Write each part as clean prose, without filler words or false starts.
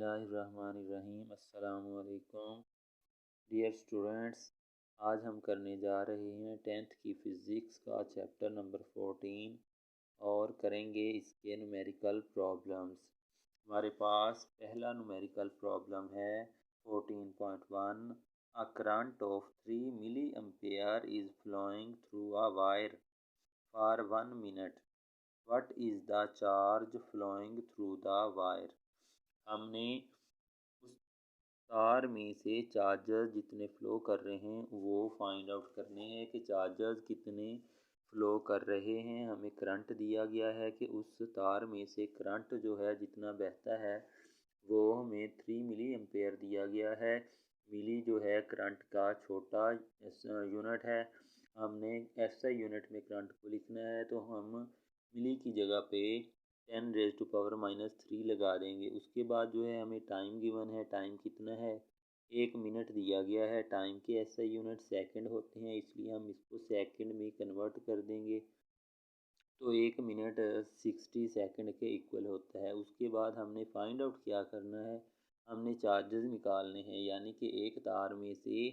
बिस्मिल्लाहिर्रहमानिर्रहीम। अस्सलामुअलैकुम dear students, आज हम करने जा रहे हैं 10th की फ़िज़िक्स का चैप्टर नंबर 14 और करेंगे इसके न्यूमेरिकल प्रॉब्लम्स। हमारे पास पहला न्यूमेरिकल प्रॉब्लम है 14.1। A current of 3 milli ampere is flowing through a wire for 1 minute. What is the charge flowing through the wire. हमने उस तार में से चार्जर्स जितने फ़्लो कर रहे हैं वो फाइंड आउट करने हैं कि चार्जर्स कितने फ़्लो कर रहे हैं। हमें करंट दिया गया है कि उस तार में से करंट जो है जितना बहता है वो हमें 3 मिली एम्पेयर दिया गया है। मिली जो है करंट का छोटा यूनिट है। हमने एसआई यूनिट में करंट को लिखना है तो हम मिली की जगह पे 10⁻³ लगा देंगे। उसके बाद जो है हमें टाइम गिवन है। टाइम कितना है, 1 मिनट दिया गया है। टाइम के एसआई यूनिट सेकंड होते हैं, इसलिए हम इसको सेकंड में कन्वर्ट कर देंगे तो 1 मिनट 60 सेकंड के इक्वल होता है। उसके बाद हमने फाइंड आउट क्या करना है, हमने चार्जेस निकालने हैं, यानी कि एक तार में से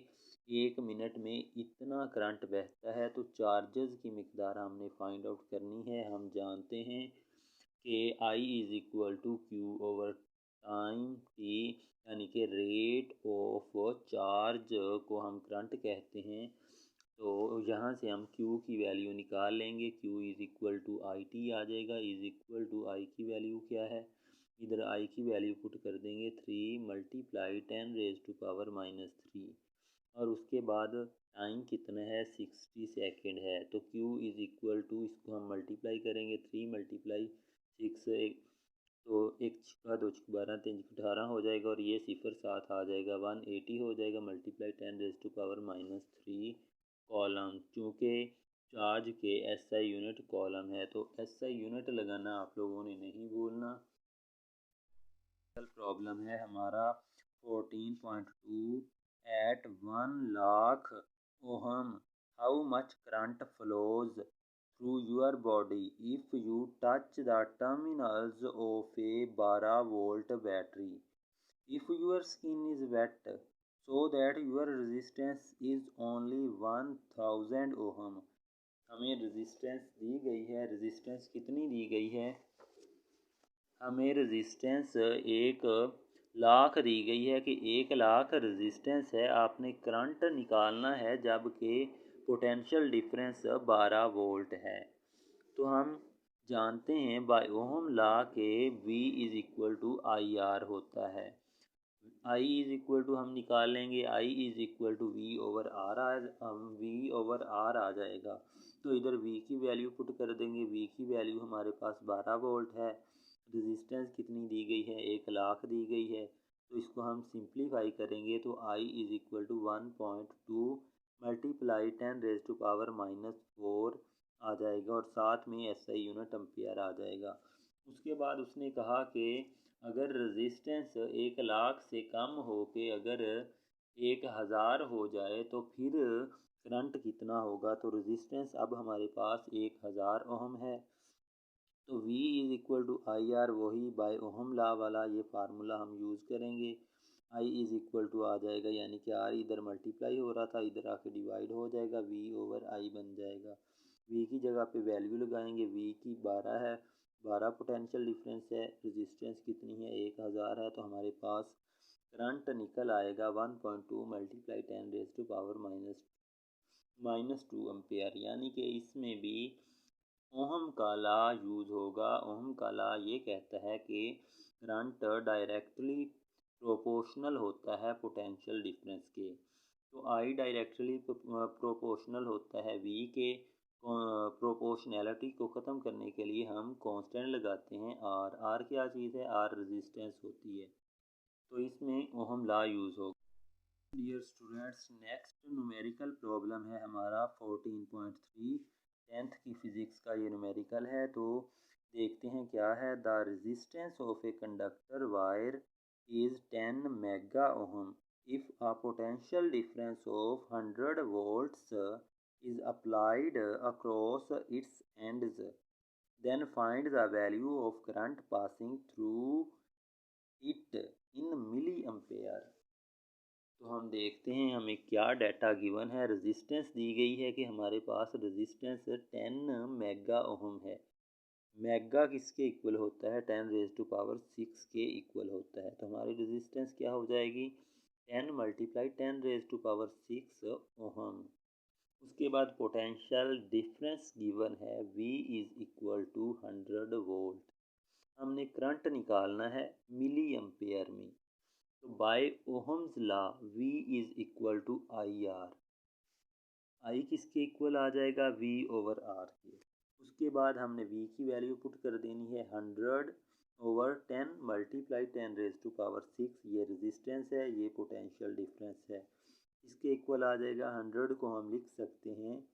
1 मिनट में इतना करंट बहता है तो चार्जेस की मिकदार हमने फाइंड आउट करनी है। हम जानते हैं कि I is equal to Q over time T, यानी कि रेट ऑफ चार्ज को हम करंट कहते हैं। तो यहाँ से हम Q की वैल्यू निकाल लेंगे। Q is equal to I T आ जाएगा। इज़ इक्वल टू आई की वैल्यू क्या है, इधर आई की वैल्यू पुट कर देंगे 3 मल्टीप्लाई 10⁻³ और उसके बाद टाइम कितना है 60 सेकेंड है। तो Q इज़ इक्वल टू, इसको हम मल्टीप्लाई करेंगे 3 मल्टीप्लाई 6 तो 1 छक्का 2 छक्का 12 3 18 हो जाएगा और ये 0 साथ आ जाएगा 180 हो जाएगा मल्टीप्लाई 10⁻³ कॉलम। चूँकि चार्ज के एसआई यूनिट कॉलम है तो एसआई यूनिट लगाना आप लोगों ने नहीं भूलना। प्रॉब्लम है हमारा 14.2। At 1 lakh ohm how much current flows through your body if you touch the terminals of a 12 volt battery. If your skin is wet so that your resistance is only 1000 ohm। हमें रेजिस्टेंस दी गई है। Resistance कितनी दी गई है, हमें resistance 1,00,000 दी गई है कि 1,00,000 रेजिस्टेंस है। आपने करंट निकालना है जबकि पोटेंशियल डिफरेंस 12 वोल्ट है। तो हम जानते हैं बाय ओहम लॉ के V is equal to I R होता है। आई इज़ इक्वल टू हम निकाल लेंगे, I is equal to V over R आ जाएगा। तो इधर वी की वैल्यू पुट कर देंगे। वी की वैल्यू हमारे पास 12 वोल्ट है। रेजिस्टेंस कितनी दी गई है, 1,00,000 दी गई है। तो इसको हम सिंप्लीफाई करेंगे तो आई इज़ इक्वल टू 1.2 मल्टीप्लाई 10⁻⁴ आ जाएगा और साथ में एसआई यूनिट एम्पियर आ जाएगा। उसके बाद उसने कहा कि अगर रेजिस्टेंस 1,00,000 से कम हो के अगर 1,000 हो जाए तो फिर करंट कितना होगा। तो रेजिस्टेंस अब हमारे पास 1,000 ओहम है। तो V is equal to I R, वही बाय ओहम लॉ वाला ये फार्मूला हम यूज़ करेंगे। I इज़ इक्वल टू आ जाएगा, यानी कि R इधर मल्टीप्लाई हो रहा था इधर आके डिवाइड हो जाएगा, V ओवर I बन जाएगा। V की जगह पे वैल्यू लगाएंगे। V की 12 है, 12 पोटेंशियल डिफरेंस है। रेजिस्टेंस कितनी है, 1,000 है। तो हमारे पास करंट निकल आएगा 1.2 मल्टीप्लाई 10⁻⁻² एम्पेयर, यानी कि इसमें भी ओहम का लॉ यूज़ होगा। ओहम का लॉ ये कहता है कि करंट डायरेक्टली प्रोपोर्शनल होता है पोटेंशियल डिफरेंस के। तो आई डायरेक्टली प्रोपोर्शनल होता है वी के। प्रोपोर्शनैलिटी को ख़त्म करने के लिए हम कांस्टेंट लगाते हैं आर। आर क्या चीज़ है, आर रेजिस्टेंस होती है। तो इसमें ओहम लॉ यूज़ होगा। Dear students, next numerical problem है हमारा 14.3। 10th की फ़िज़िक्स का ये न्यूमेरिकल है। तो देखते हैं क्या है। The resistance of a conductor wire is 10 mega ohm if a potential difference of 100 volts is applied across its ends, then find the value of current passing through it in हम देखते हैं हमें क्या डाटा गिवन है। Resistance दी गई है कि हमारे पास रेजिस्टेंस 10 मेगा ओहम है। मेगा किसके इक्वल होता है? 10⁻6 के इक्वल होता है। तो हमारी रेजिस्टेंस क्या हो जाएगी? 10 × 10⁻6 ओहम। उसके बाद पोटेंशियल डिफरेंस गिवन है V is equal to 100 volt. हमने करंट निकालना है मिली एम्पेयर में। तो by ohm's law V is equal to IR। I किसके इक्वल आ जाएगा? V/R के। उसके बाद हमने V की वैल्यू पुट कर देनी है 100/10 × 10⁻6। ये रेजिस्टेंस है, ये पोटेंशियल डिफरेंस है। इसके इक्वल आ जाएगा 100 को हम लिख सकते हैं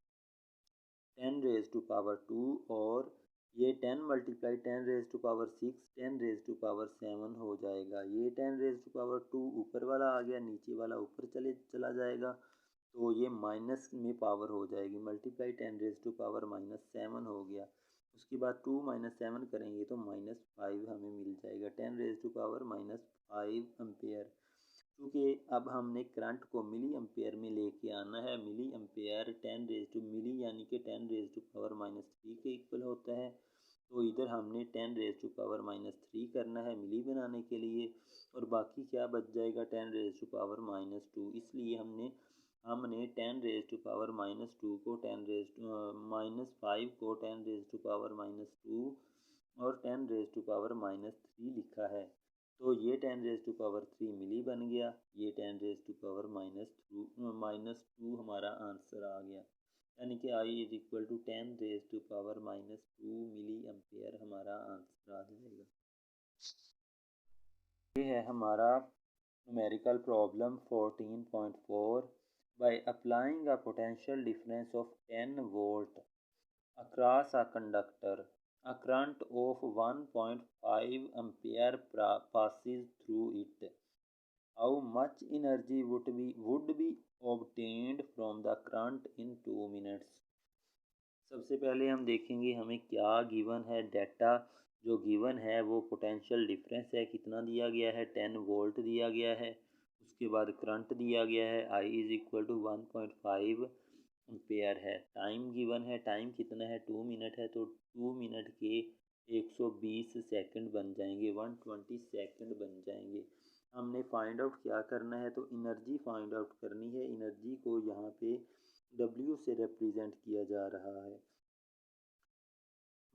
10⁻2 और ये 10 × 10⁻6 10⁻7 हो जाएगा। ये 10⁻2 ऊपर वाला आ गया, नीचे वाला ऊपर चला जाएगा तो ये माइनस में पावर हो जाएगी। मल्टीप्लाई 10⁻−7 हो गया। उसके बाद 2 - 7 करेंगे तो -5 हमें मिल जाएगा। 10⁻−5 एम्पेयर। क्योंकि अब हमने करंट को मिली एम्पेयर में लेके आना है। मिली एम्पेयर 10 मिली यानी कि 10⁻³ के इक्वल होता है। तो इधर हमने 10⁻³ करना है मिली बनाने के लिए, और बाकी क्या बच जाएगा? 10⁻²। इसलिए हमने 10⁻² को 5 को 10⁻² और 10⁻³ लिखा है। तो ये 10⁻³ मिली बन गया, ये 10⁻² हमारा आंसर आ गया। यानी कि I is equal to 10⁻² milli ampere हमारा आंसर आ जाएगा। ये है हमारा numerical problem 14.4। By applying a potential difference of 10 volt across a conductor, a current of 1.5 ampere passes through it. How much energy would be obtained from the current in 2 minutes? सबसे पहले हम देखेंगे हमें क्या गिवन है। Data जो given है वो पोटेंशियल डिफरेंस है, कितना दिया गया है? 10 वोल्ट दिया गया है। उसके बाद करंट दिया गया है I is equal to 1.5 ampere है। टाइम गिवन है, टाइम कितना है? 2 मिनट है। तो 2 मिनट के 120 सेकंड बन जाएंगे, 120 सेकंड बन जाएंगे। हमने फाइंड आउट क्या करना है? तो एनर्जी फाइंड आउट करनी है। एनर्जी को यहाँ पे W से रिप्रेजेंट किया जा रहा है।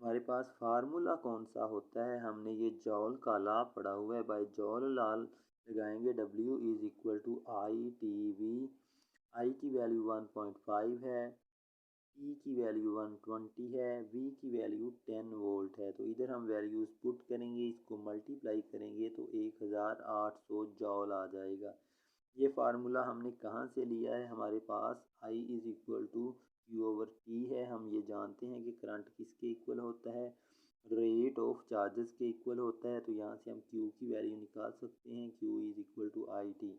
हमारे पास फार्मूला कौन सा होता है? हमने ये जॉल का लॉ पढ़ा हुआ है। बाय जॉल लॉ लगाएंगे W is equal to ITV। I की वैल्यू 1.5 है, E की वैल्यू 120 है, V की वैल्यू 10 वोल्ट है। तो इधर हम वैल्यूज पुट करेंगे, इसको मल्टीप्लाई करेंगे तो 1800 जॉल आ जाएगा। ये फार्मूला हमने कहाँ से लिया है? हमारे पास I is equal to Q/T है। हम ये जानते हैं कि करंट किसके इक्वल होता है? रेट ऑफ चार्जेस के इक्वल होता है। तो यहाँ से हम Q की वैल्यू निकाल सकते हैं। Q is equal to IT।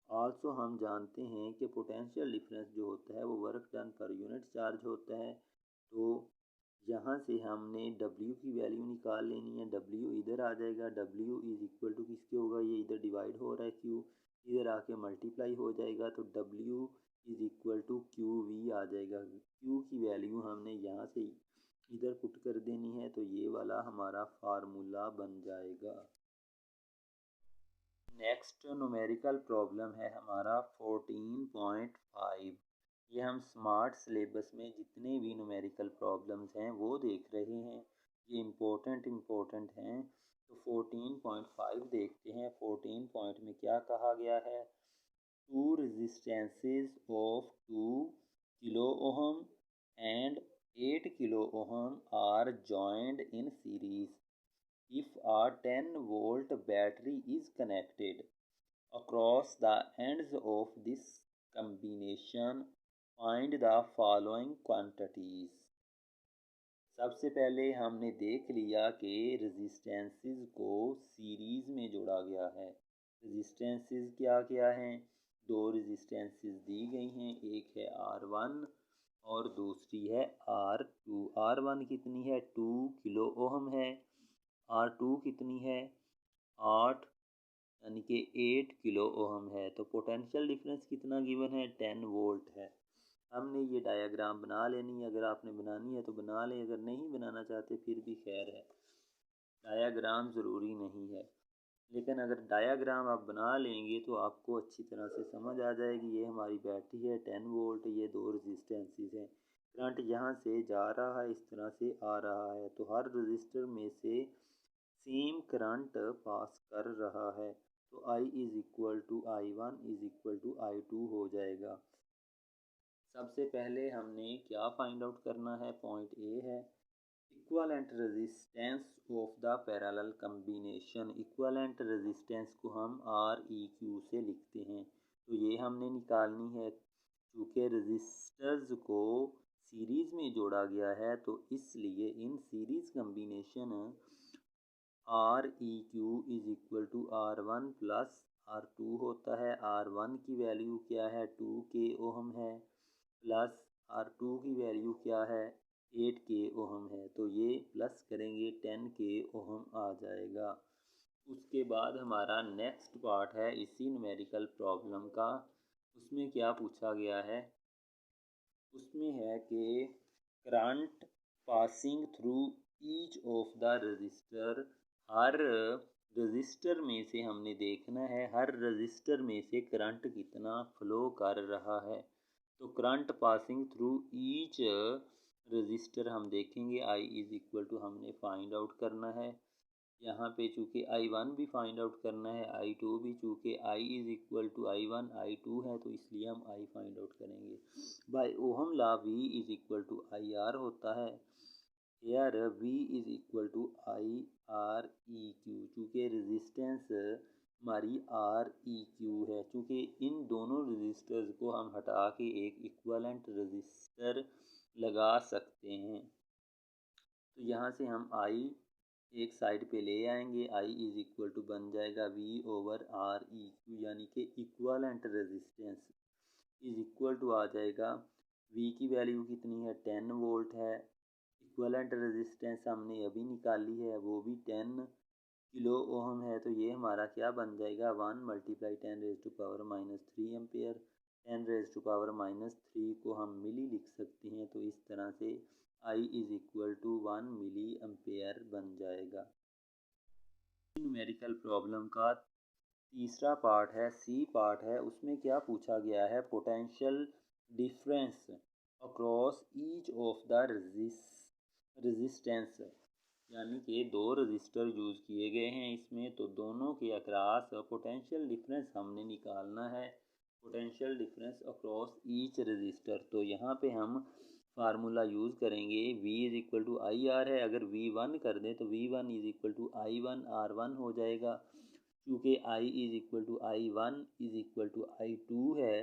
Also हम जानते हैं कि पोटेंशियल डिफरेंस जो होता है वो work done per unit charge होता है। तो यहाँ से हमने W की वैल्यू निकाल लेनी है। W इधर आ जाएगा। W इज इक्वल टू किसके होगा? ये इधर डिवाइड हो रहा है, Q इधर आके मल्टीप्लाई हो जाएगा। तो W is equal to QV आ जाएगा। Q की वैल्यू हमने यहाँ से इधर पुट कर देनी है। तो ये वाला हमारा फार्मूला बन जाएगा। नेक्स्ट न्यूमेरिकल प्रॉब्लम है हमारा 14.5। ये हम स्मार्ट सिलेबस में जितने भी न्यूमेरिकल प्रॉब्लम्स हैं वो देख रहे हैं। ये इम्पोर्टेंट हैं। तो 14.5 देखते हैं। 14 पॉइंट में क्या कहा गया है? Two resistances of 2 kilo ohm and 8 kilo ohm are joined in series. If a 10 volt battery is connected across the ends of this combination, find the following quantities। सबसे पहले हमने देख लिया कि रेजिस्टेंसेस को सीरीज में जोड़ा गया है। रेजिस्टेंसेस क्या क्या हैं? दो रेजिस्टेंसेस दी गई हैं, एक है R1 और दूसरी है R2। R1 कितनी है? 2 किलो ओहम है। R2 कितनी है? 8 यानी कि 8 किलो ओहम है। तो पोटेंशियल डिफरेंस कितना गिवन है, 10 वोल्ट है। हमने ये डायग्राम बना लेनी है, अगर आपने बनानी है तो बना लें, अगर नहीं बनाना चाहते फिर भी खैर है, डायग्राम ज़रूरी नहीं है। लेकिन अगर डायग्राम आप बना लेंगे तो आपको अच्छी तरह से समझ आ जाएगी। ये हमारी बैटरी है 10 वोल्ट, ये दो रजिस्टेंसेस हैं, करंट यहाँ से जा रहा है, इस तरह से आ रहा है, तो हर रजिस्टर में से सेम करंट पास कर रहा है। तो I is equal to I1 is equal to I2 हो जाएगा। सबसे पहले हमने क्या फाइंड आउट करना है, पॉइंट ए है equivalent resistance of the parallel combination. Equivalent resistance को हम REQ से लिखते हैं, तो ये हमने निकालनी है। चूँकि रेजिस्टर्स को सीरीज़ में जोड़ा गया है तो इसलिए in series combination REQ is equal to R1 plus R2 होता है। R1 की वैल्यू क्या है, 2 के ओहम है, प्लस R2 की वैल्यू क्या है, 8 के ओहम है, तो ये प्लस करेंगे 10 के ओहम आ जाएगा। उसके बाद हमारा नेक्स्ट पार्ट है इसी न्यूमेरिकल प्रॉब्लम का। उसमें क्या पूछा गया है, उसमें है कि current passing through each of the register. Her register में से हमने देखना है हर रजिस्टर में से करंट कितना फ्लो कर रहा है। तो current passing through each resistor हम देखेंगे। I इज़ इक्वल टू हमने फाइंड आउट करना है, यहाँ पे चूँकि I1 भी फाइंड आउट करना है, I2 भी, चूँकि I is equal to I1 I2 है तो इसलिए हम I फाइंड आउट करेंगे। By ohm law V is equal to IR होता है। यार V is equal to IREQ, चूँकि रेजिस्टेंस हमारी REQ है, चूँकि इन दोनों रजिस्टर्स को हम हटा के एक इक्विवेलेंट रजिस्टर लगा सकते हैं। तो यहाँ से हम I एक साइड पे ले आएंगे, I इज़ इक्वल टू बन जाएगा V ओवर REQ, यानी कि equivalent resistance is equal to आ जाएगा। V की वैल्यू कितनी है, 10 वोल्ट है। इक्विवेलेंट रेजिस्टेंस हमने अभी निकाली है, वो भी 10 किलो ओहम है, तो ये हमारा क्या बन जाएगा, 1 मल्टीप्लाई 10⁻³ एम्पेयर। 10⁻³ को हम मिली लिख सकते हैं, तो इस तरह से I is equal to 1 milli ampere बन जाएगा। न्यूमेरिकल प्रॉब्लम का तीसरा पार्ट है, सी पार्ट है, उसमें क्या पूछा गया है, potential difference across each of the resistance, यानी कि दो रजिस्टर यूज़ किए गए हैं इसमें, तो दोनों के अक्रॉस पोटेंशियल डिफरेंस हमने निकालना है। Potential difference across each resistor, तो यहाँ पे हम फार्मूला यूज़ करेंगे, V is equal to IR है, अगर V1 कर दें तो V1 is equal to I1 R1 हो जाएगा। क्योंकि I is equal to I1 is equal to I2 है,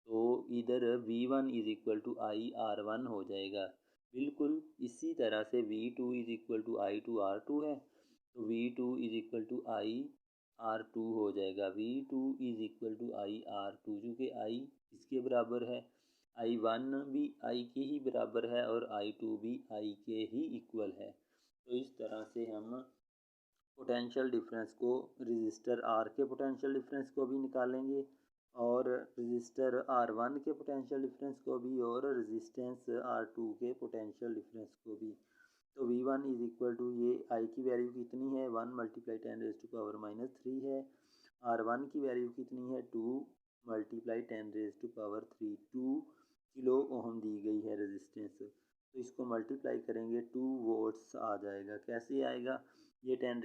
तो इधर V1 is equal to IR1 हो जाएगा। बिल्कुल इसी तरह से V2 is equal to I2 R2 है, तो V2 is equal to IR2 हो जाएगा। V2 is equal to IR2, चूँकि I इसके बराबर है, I1 भी I के ही बराबर है और I2 भी I के ही इक्वल है। तो इस तरह से हम पोटेंशियल डिफरेंस को, रजिस्टर R के पोटेंशियल डिफरेंस को भी निकालेंगे और रजिस्टर R1 के पोटेंशियल डिफरेंस को भी और रेजिस्टेंस R2 के पोटेंशियल डिफरेंस को भी। तो V1 इज़ इक्वल टू, ये I की वैल्यू कितनी है, 1 मल्टीप्लाई 10⁻³ है। R1 की वैल्यू कितनी है, 2 मल्टीप्लाई 10⁻³, 2 किलो ओहम दी गई है रेजिस्टेंस, तो इसको मल्टीप्लाई करेंगे 2 वोल्ट्स आ जाएगा। कैसे आएगा, ये 10⁻³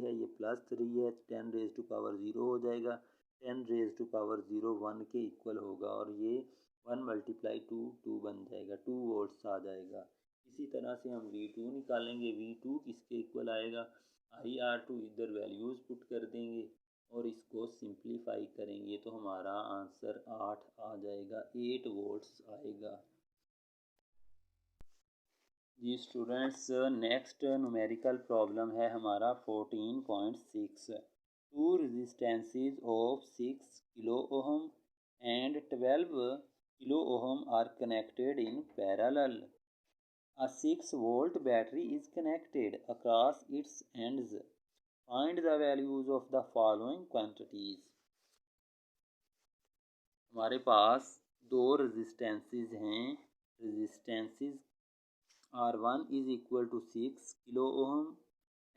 है, ये +3 है, 10⁻0 हो जाएगा, 10⁻0 1 के इक्वल होगा और ये 1 मल्टीप्लाई 2 बन जाएगा, 2 वोल्ट्स आ जाएगा। इसी तरह से हम V2 निकालेंगे, V2 किसके इक्वल आएगा, IR2, इधर वैल्यूज़ पुट कर देंगे और इसको सिंप्लीफाई करेंगे तो हमारा आंसर 8 आ जाएगा, 8 वोल्ट्स आएगा। जी स्टूडेंट्स, नेक्स्ट न्यूमेरिकल प्रॉब्लम है हमारा 14.6। Two resistances of 6 kilo ohm and 12 kilo ohm are connected in parallel. A 6 volt battery is connected across its ends. Find the values of the following quantities. हमारे पास दो resistances हैं। Resistances R1 is equal to 6 kilo ohm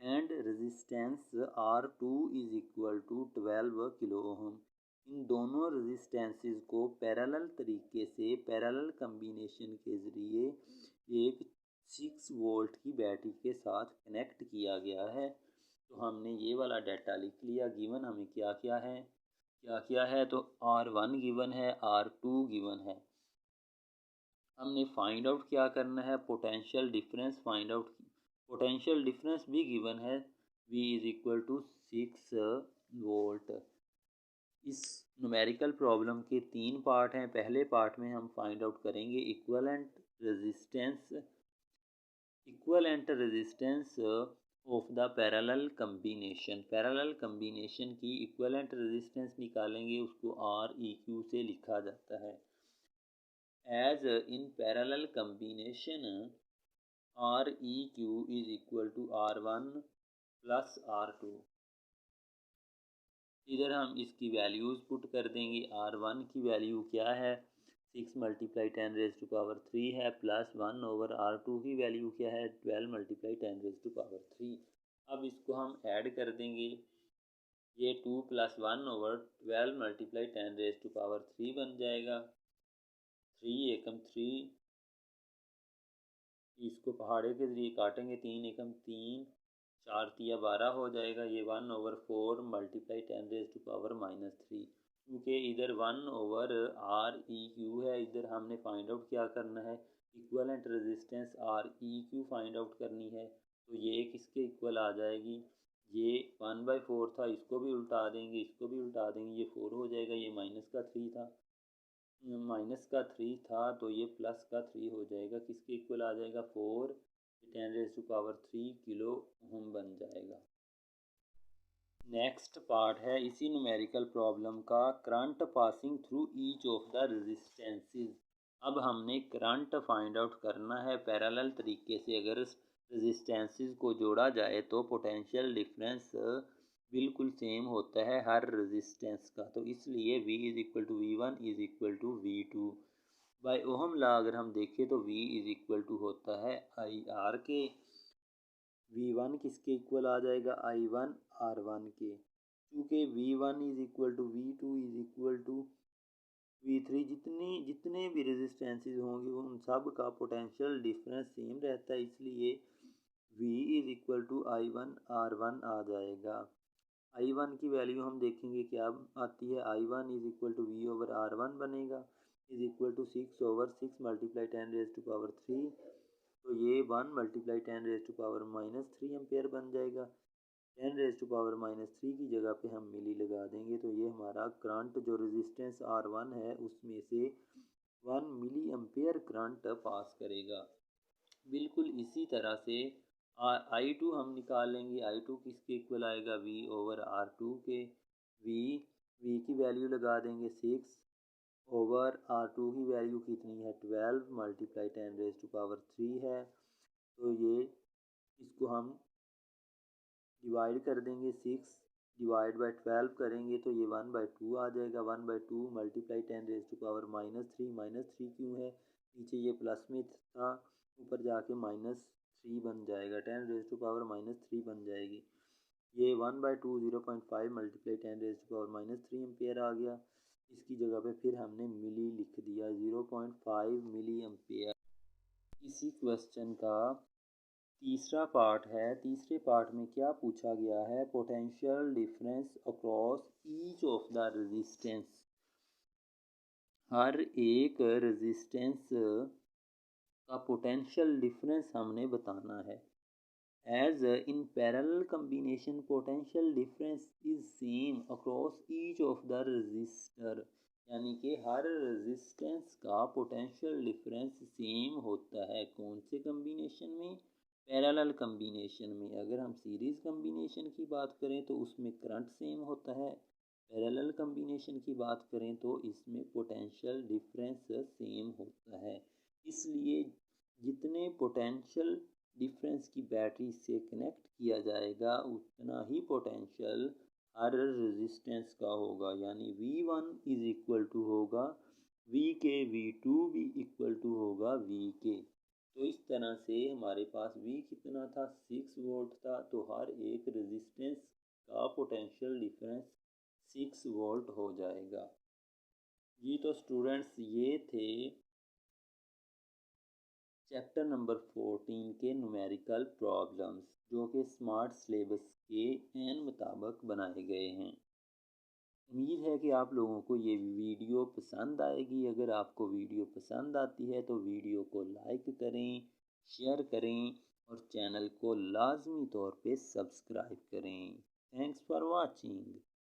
and resistance R2 is equal to 12 kilo ohm. इन दोनों resistances को parallel तरीके से parallel combination के ज़रिए एक 6 वोल्ट की बैटरी के साथ कनेक्ट किया गया है। तो हमने ये वाला डाटा लिख लिया। गिवन हमें क्या क्या है तो R1 गिवन है, R2 गिवन है। हमने फाइंड आउट क्या करना है, potential difference find out. Potential difference भी गिवन है, V is equal to 6 volt. इस न्यूमेरिकल प्रॉब्लम के 3 पार्ट हैं। पहले पार्ट में हम फाइंड आउट करेंगे equivalent resistance of the parallel combination. Parallel combination की इक्विवेलेंट रेजिस्टेंस निकालेंगे, उसको REQ से लिखा जाता है। As in parallel combination REQ is equal to R1 plus R2। इधर हम इसकी वैल्यूज़ पुट कर देंगे। R1 की वैल्यू क्या है, 6 मल्टीप्लाई 10 रेज टू पावर 3 है, प्लस 1 ओवर R2 की वैल्यू क्या है, 12 मल्टीप्लाई 10 रेज टू पावर 3। अब इसको हम ऐड कर देंगे। ये 2 plus 1 over 12 multiply 10 raise to power 3 बन जाएगा। 3 एकम 3, इसको पहाड़े के जरिए काटेंगे, 3 एकम 3, 4 तिया 12 हो जाएगा। ये 1 over 4 multiply 10 raise to power -3। क्योंकि इधर 1 ओवर REQ है, इधर हमने फाइंड आउट क्या करना है, equivalent resistance REQ find out करनी है। तो ये किसके इक्वल आ जाएगी, ये 1/4 था, इसको भी उल्टा देंगे, इसको भी उल्टा देंगे, ये 4 हो जाएगा। ये माइनस का 3 था तो ये प्लस का 3 हो जाएगा। किसके इक्वल आ जाएगा, 4 10 raise to power 3 kilo ohm बन जाएगा। नेक्स्ट पार्ट है इसी न्यूमेरिकल प्रॉब्लम का, current passing through each of the resistances. अब हमने करंट फाइंड आउट करना है पैरेलल तरीके से। अगर रेजिस्टेंसेस को जोड़ा जाए तो पोटेंशियल डिफरेंस बिल्कुल सेम होता है हर रेजिस्टेंस का। तो इसलिए V is equal to V1 is equal to V2। By ohm law अगर हम देखें तो V इज इक्वल टू होता है IR के। V1 किसके इक्वल आ जाएगा, I1 R1 के। क्योंकि V1 is equal to V2 is equal to V3। जितने भी रेजिस्टेंसेस होंगे उन सब का पोटेंशियल डिफरेंस सेम रहता है, इसलिए V is equal to I1 R1 आ जाएगा। I1 की वैल्यू हम देखेंगे क्या आती है, I1 is equal to V over R1 बनेगा, is equal to 6 over 6 multiply 10 raise to power 3। तो ये 1 multiply 10 raise to power -3 ampere बन जाएगा। 10 रेज टू पावर -3 की जगह पे हम मिली लगा देंगे, तो ये हमारा करंट जो रेजिस्टेंस R1 है उसमें से 1 मिली एम्पेयर करंट पास करेगा। बिल्कुल इसी तरह से I2 हम निकालेंगे। I2 किसके इक्वल आएगा, V ओवर R2 के। V की वैल्यू लगा देंगे 6 ओवर R2 की वैल्यू कितनी है, 12 मल्टीप्लाई 10 रेज टू पावर 3 है। तो ये इसको हम डिवाइड कर देंगे, 6 डिवाइड बाय 12 करेंगे तो ये 1/2 आ जाएगा। 1/2 मल्टीप्लाई 10 रेज टू पावर -3 क्यों है, नीचे ये प्लस में था, ऊपर जाके -3 बन जाएगा, 10 रेज टू पावर -3 बन जाएगी। ये 1/2 0.5 multiply 10 raise to power -3 ampere आ गया। इसकी जगह पे फिर हमने मिली लिख दिया, 0.5 मिली एम्पेयर। इसी क्वेश्चन का तीसरा पार्ट है। तीसरे पार्ट में क्या पूछा गया है, potential difference across each of the resistance. हर एक रेजिस्टेंस का पोटेंशियल डिफरेंस हमने बताना है। As in parallel combination potential difference is same across each of the resistor. यानी कि हर रेजिस्टेंस का पोटेंशियल डिफरेंस सेम होता है। कौन से कम्बिनेशन में, पैरेलल कम्बिनेशन में। अगर हम सीरीज़ कम्बिनेशन की बात करें तो उसमें करंट सेम होता है, पैरेलल कम्बिनेशन की बात करें तो इसमें पोटेंशियल डिफरेंस सेम होता है। इसलिए जितने पोटेंशियल डिफरेंस की बैटरी से कनेक्ट किया जाएगा उतना ही पोटेंशियल हर रेजिस्टेंस का होगा, यानी V1 इज इक्वल टू होगा V के, V2 भी इक्वल टू होगा V के। तो इस तरह से हमारे पास V कितना था, 6 वोल्ट था, तो हर एक रेजिस्टेंस का पोटेंशियल डिफरेंस 6 वोल्ट हो जाएगा। जी तो स्टूडेंट्स, ये थे चैप्टर नंबर 14 के न्यूमेरिकल प्रॉब्लम्स, जो कि स्मार्ट सिलेबस के एन मुताबिक बनाए गए हैं। उम्मीद है कि आप लोगों को ये वीडियो पसंद आएगी। अगर आपको वीडियो पसंद आती है तो वीडियो को लाइक करें, शेयर करें और चैनल को लाजमी तौर पे सब्सक्राइब करें। Thanks for watching.